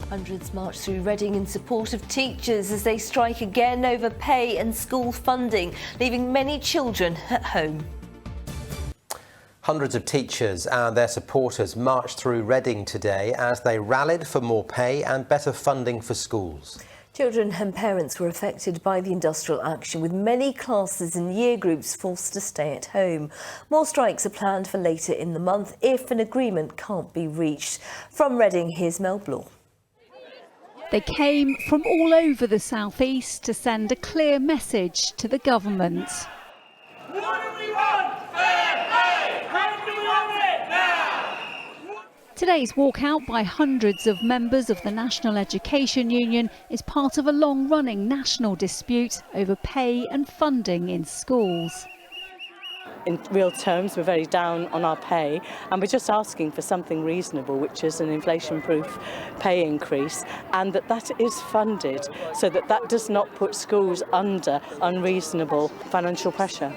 Hundreds marched through Reading in support of teachers as they strike again over pay and school funding, leaving many children at home. Hundreds of teachers and their supporters marched through Reading today as they rallied for more pay and better funding for schools. Children and parents were affected by the industrial action, with many classes and year groups forced to stay at home. More strikes are planned for later in the month if an agreement can't be reached. From Reading, here's Mel Bloor. They came from all over the South East to send a clear message to the government. What do we want? Fair pay! When do we want it? Now! Today's walkout by hundreds of members of the National Education Union is part of a long-running national dispute over pay and funding in schools. In real terms, we're very down on our pay, and we're just asking for something reasonable, which is an inflation-proof pay increase, and that is funded so that does not put schools under unreasonable financial pressure.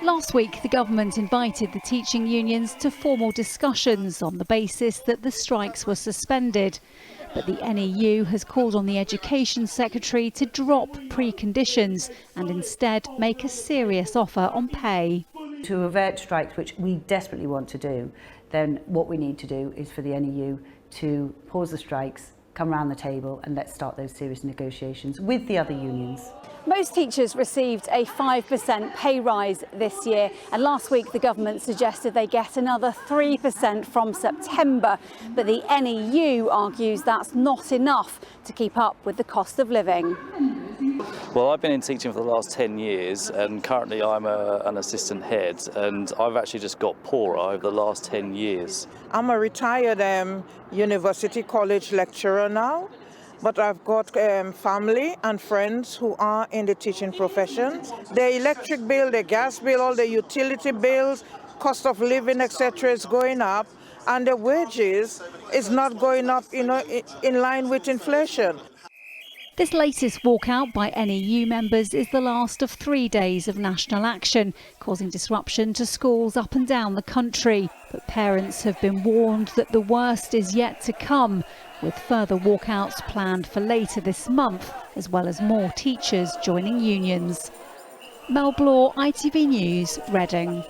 Last week, the government invited the teaching unions to formal discussions on the basis that the strikes were suspended. But the NEU has called on the Education Secretary to drop preconditions and instead make a serious offer on pay. To avert strikes, which we desperately want to do, then what we need to do is for the NEU to pause the strikes, come around the table and let's start those serious negotiations with the other unions. Most teachers received a 5% pay rise this year, and last week the government suggested they get another 3% from September. But the NEU argues that's not enough to keep up with the cost of living. Well, I've been in teaching for the last 10 years and currently I'm an assistant head, and I've actually just got poorer over the last 10 years. I'm a retired university college lecturer now, but I've got family and friends who are in the teaching profession. The electric bill, the gas bill, all the utility bills, cost of living, etc. is going up, and the wages is not going up, in line with inflation. This latest walkout by NEU members is the last of 3 days of national action, causing disruption to schools up and down the country. But parents have been warned that the worst is yet to come, with further walkouts planned for later this month, as well as more teachers joining unions. Mel Bloor, ITV News, Reading.